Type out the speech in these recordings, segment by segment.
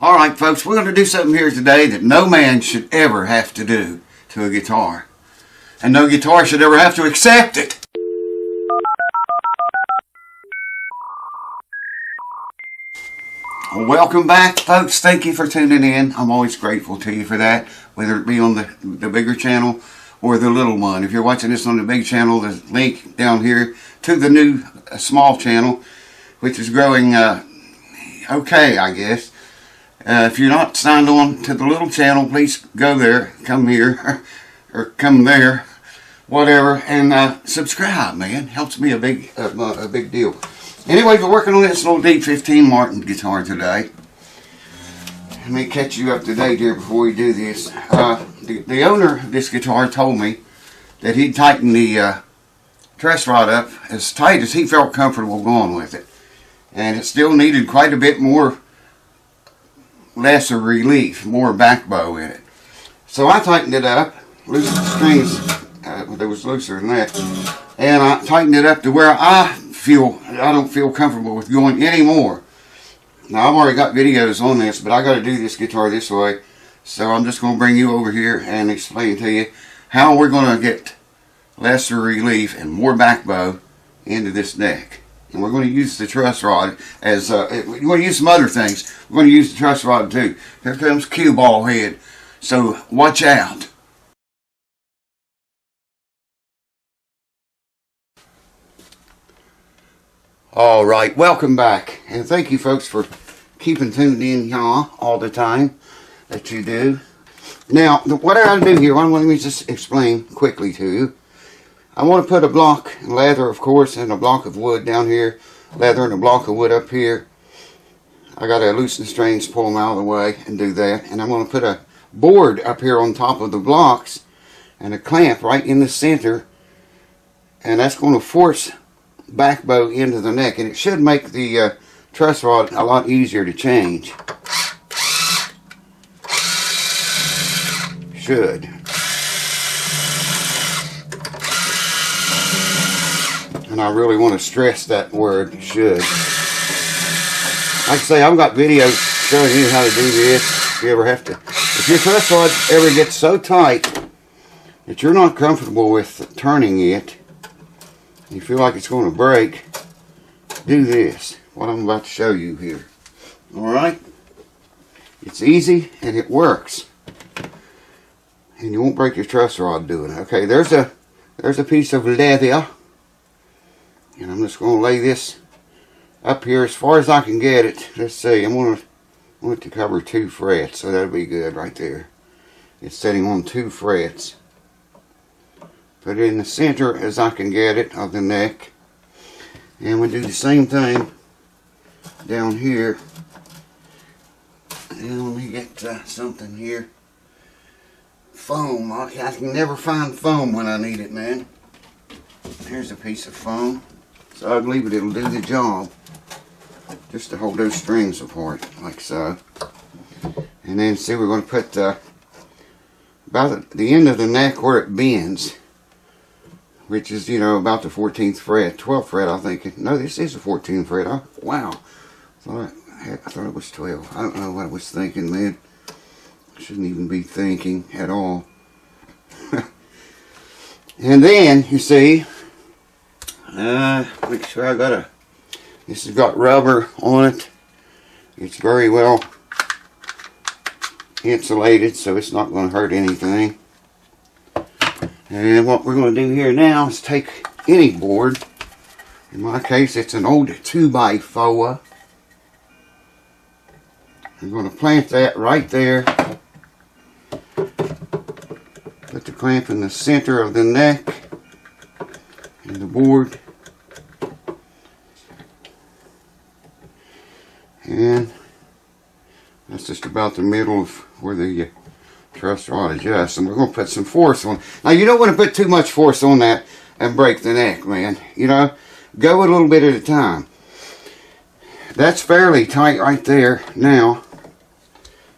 Alright folks, we're going to do something here today that no man should ever have to do to a guitar. And no guitar should ever have to accept it. Welcome back folks, thank you for tuning in. I'm always grateful to you for that, whether it be on the bigger channel or the little one. If you're watching this on the big channel, there's a link down here to the new small channel, which is growing okay, I guess. If you're not signed on to the little channel, please go there, come here, or come there, whatever, and subscribe, man. Helps me a big deal. Anyway, we're working on this little D15 Martin guitar today. Let me catch you up to date here before we do this. The owner of this guitar told me that he'd tighten the truss rod up as tight as he felt comfortable going with it. And it still needed quite a bit more lesser relief, more back bow in it. So I tightened it up, loosened the strings, they was looser than that, and I tightened it up to where I don't feel comfortable with going anymore. Now I've already got videos on this, but I got to do this guitar this way, so I'm just going to bring you over here and explain to you how we're going to get lesser relief and more back bow into this neck. And we're going to use the truss rod as, we're going to use some other things. We're going to use the truss rod too. Here comes cue ball head. So watch out. Alright, welcome back. And thank you folks for keeping tuned in y'all all the time that you do. Now, what I got to do here, let me just explain quickly to you. I want to put a block of leather, of course, and a block of wood down here. Leather and a block of wood up here. I got to loosen the strings, pull them out of the way, and do that. And I'm going to put a board up here on top of the blocks and a clamp right in the center. And that's going to force back bow into the neck. And it should make the truss rod a lot easier to change. Should. And I really want to stress that word, should. Like I say, I've got videos showing you how to do this. If you ever have to. If your truss rod ever gets so tight that you're not comfortable with turning it, you feel like it's going to break, do this. What I'm about to show you here. Alright? It's easy and it works. And you won't break your truss rod doing it. Okay, there's a piece of leather. And I'm just going to lay this up here as far as I can get it. Let's see, I want it to cover 2 frets, so that'll be good right there. It's setting on 2 frets. Put it in the center as I can get it of the neck. And we do the same thing down here. And let me get something here. Foam. I can never find foam when I need it, man. Here's a piece of foam. So ugly, but it'll do the job. Just to hold those strings apart, like so. And then see, we're going to put about the end of the neck where it bends, which is, you know, about the 14th fret, 12th fret, I think. No, this is the 14th fret. Wow. I thought it was 12. I don't know what I was thinking, man. I shouldn't even be thinking at all. And then, you see, make sure I got this has got rubber on it. It's very well insulated, so it's not going to hurt anything. And what we're going to do here now is take any board. In my case, it's an old 2x4. I'm going to plant that right there. Put the clamp in the center of the neck and the board. And that's just about the middle of where the truss rod adjusts. And we're going to put some force on. Now, you don't want to put too much force on that and break the neck, man. You know, go a little bit at a time. That's fairly tight right there now.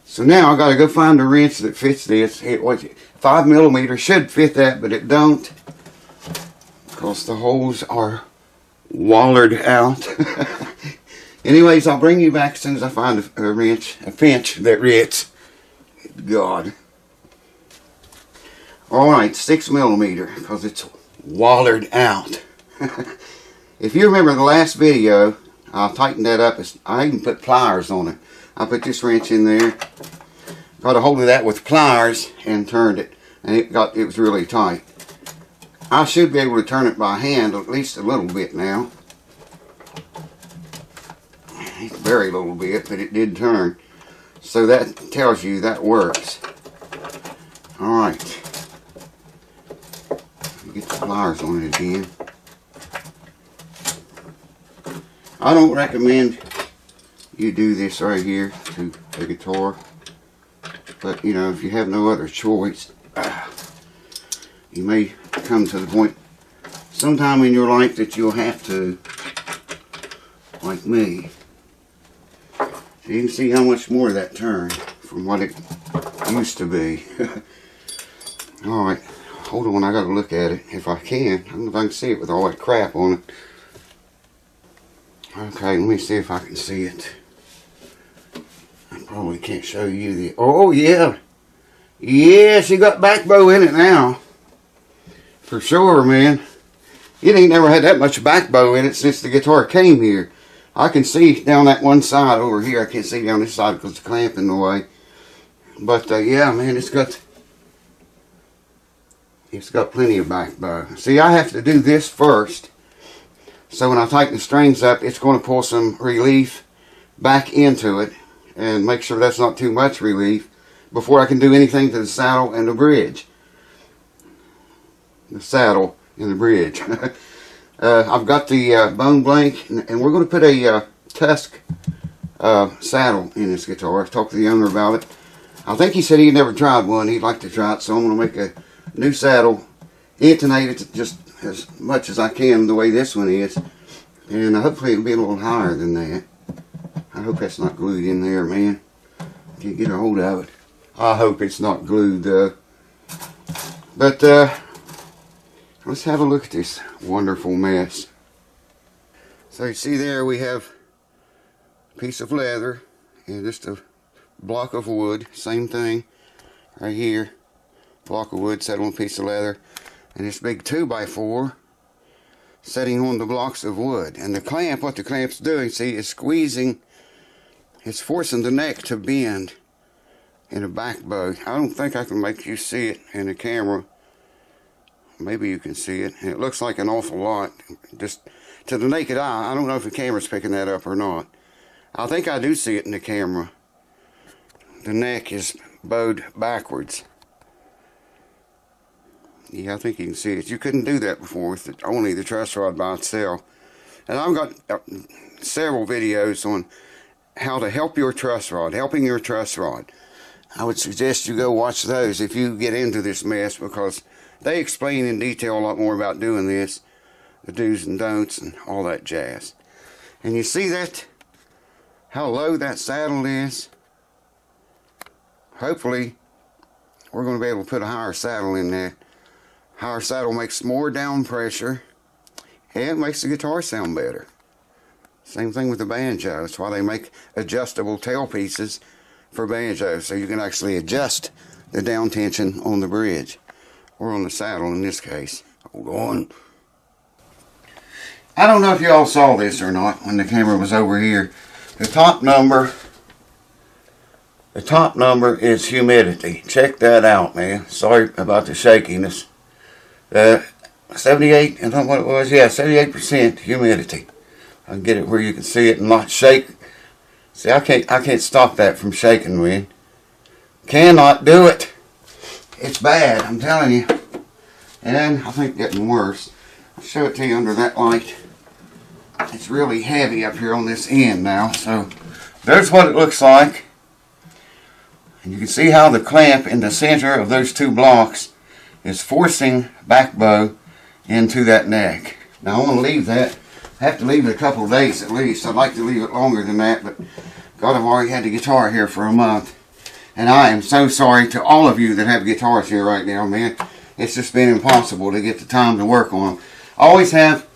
So now I got to go find a wrench that fits this. 5mm should fit that, but it don't. Because the holes are wallered out. Anyways, I'll bring you back as soon as I find a pinch that rits. God. Alright, 6mm, because it's wallered out. If you remember the last video, I tightened that up. I even put pliers on it. I put this wrench in there, got a hold of that with pliers and turned it, and it was really tight. I should be able to turn it by hand at least a little bit now. Very little bit, but it did turn. So that tells you that works. Alright. Get the pliers on it again. I don't recommend you do this right here to the guitar. But, you know, if you have no other choice, you may come to the point sometime in your life that you'll have to, like me. So you can see how much more of that turned from what it used to be. Alright, hold on, I gotta look at it if I can. I don't know if I can see it with all that crap on it. Okay, let me see if I can see it. I probably can't show you the... Oh, yeah. Yes, you got back bow in it now. For sure, man. It ain't never had that much back bow in it since the guitar came here. I can see down that one side over here. I can't see down this side because the clamp in the way. But, yeah, man, it's got plenty of back bow. See, I have to do this first. So when I tighten the strings up, it's going to pull some relief back into it and make sure that's not too much relief before I can do anything to the saddle and the bridge. The saddle and the bridge. I've got the bone blank, and we're going to put a tusk saddle in this guitar. I've talked to the owner about it. I think he said he'd never tried one. He'd like to try it, so I'm going to make a new saddle, intonate it just as much as I can the way this one is, and hopefully it'll be a little higher than that. I hope that's not glued in there, man. Can't get a hold of it. I hope it's not glued though. But let's have a look at this wonderful mess. So you see there we have a piece of leather and just a block of wood. Same thing right here. Block of wood set on a piece of leather. And this big 2x4 setting on the blocks of wood. And the clamp, what the clamp's doing, see, is squeezing, it's forcing the neck to bend in a back bow. I don't think I can make you see it in the camera. Maybe you can see it. And it looks like an awful lot. Just to the naked eye, I don't know if the camera's picking that up or not. I think I do see it in the camera. The neck is bowed backwards. Yeah, I think you can see it. You couldn't do that before with only the truss rod by itself. And I've got several videos on how to help your truss rod, helping your truss rod. I would suggest you go watch those if you get into this mess, because they explain in detail a lot more about doing this, the do's and don'ts and all that jazz. And you see that, how low that saddle is? Hopefully, we're going to be able to put a higher saddle in there. Higher saddle makes more down pressure and makes the guitar sound better. Same thing with the banjo. That's why they make adjustable tail pieces for banjos, so you can actually adjust the down tension on the bridge or on the saddle in this case. Hold on. I don't know if you all saw this or not when the camera was over here. The top number is humidity. Check that out, man. Sorry about the shakiness. 78, I don't know what it was. Yeah, 78% humidity. I can get it where you can see it and not shake. See, I can't stop that from shaking, man. Cannot do it. It's bad, I'm telling you. And I think getting worse. I'll show it to you under that light. It's really heavy up here on this end now. So there's what it looks like. And you can see how the clamp in the center of those two blocks is forcing back bow into that neck. Now I want to leave that. I have to leave it a couple of days at least. I'd like to leave it longer than that, but God, I've already had the guitar here for a month. And I am so sorry to all of you that have guitars here right now, man. It's just been impossible to get the time to work on them. I always have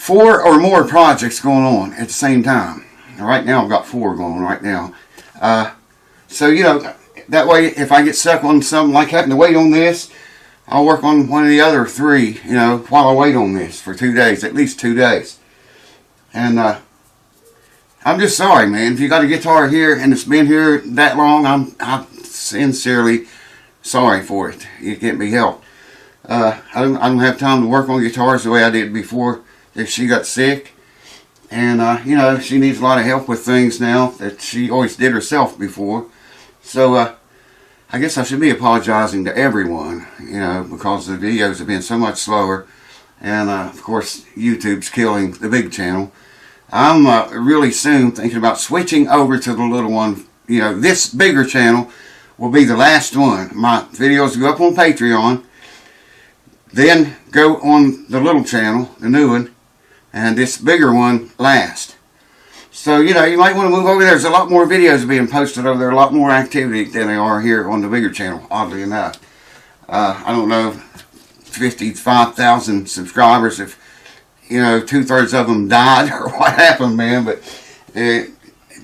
4 or more projects going on at the same time. Right now I've got 4 going on right now. So, you know, that way if I get stuck on something like having to wait on this, I'll work on one of the other 3, you know, while I wait on this for 2 days, at least 2 days. And I'm just sorry, man. If you got a guitar here and it's been here that long, I'm sincerely sorry for it. It can't be helped. I don't have time to work on guitars the way I did before that she got sick. And, you know, she needs a lot of help with things now that she always did herself before. So, I guess I should be apologizing to everyone, you know, because the videos have been so much slower. And, of course, YouTube's killing the big channel. I'm really soon thinking about switching over to the little one. You know, this bigger channel will be the last one. My videos go up on Patreon, then go on the little channel, the new one, and this bigger one last. So, you know, you might want to move over there. There's a lot more videos being posted over there, a lot more activity than there are here on the bigger channel, oddly enough. I don't know, 55,000 subscribers, if, you know, 2/3 of them died or what happened, man, but the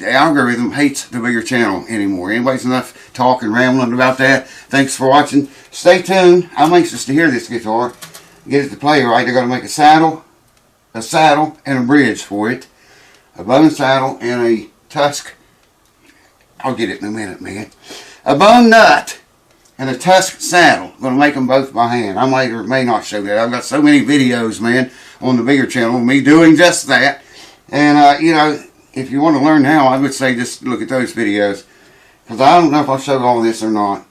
algorithm hates the bigger channel anymore. Anybody's enough talking, rambling about that. Thanks for watching. Stay tuned. I'm anxious to hear this guitar. Get it to play right. They're going to make a saddle, and a bridge for it. A bone saddle and a tusk. I'll get it in a minute, man. A bone nut and a tusk saddle. I'm going to make them both by hand. I may or may not show that. I've got so many videos, man, on the bigger channel, me doing just that. And, you know, if you want to learn how, I would say just look at those videos. Because I don't know if I'll show all this or not.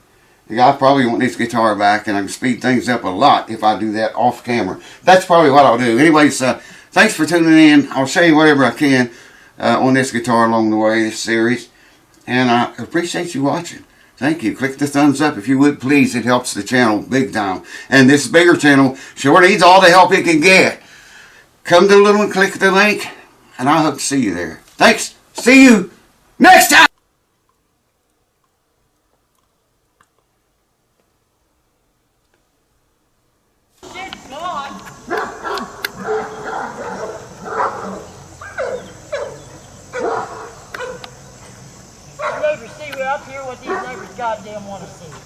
The guy probably want this guitar back, and I can speed things up a lot if I do that off camera. That's probably what I'll do. Anyways, thanks for tuning in. I'll show you whatever I can on this guitar along the way, this series. And I appreciate you watching. Thank you. Click the thumbs up if you would, please. It helps the channel big time. And this bigger channel sure needs all the help it can get. Come to the little one, click the link, and I hope to see you there. Thanks. See you next time. Neighbors see, we're up here what these neighbors goddamn want to see.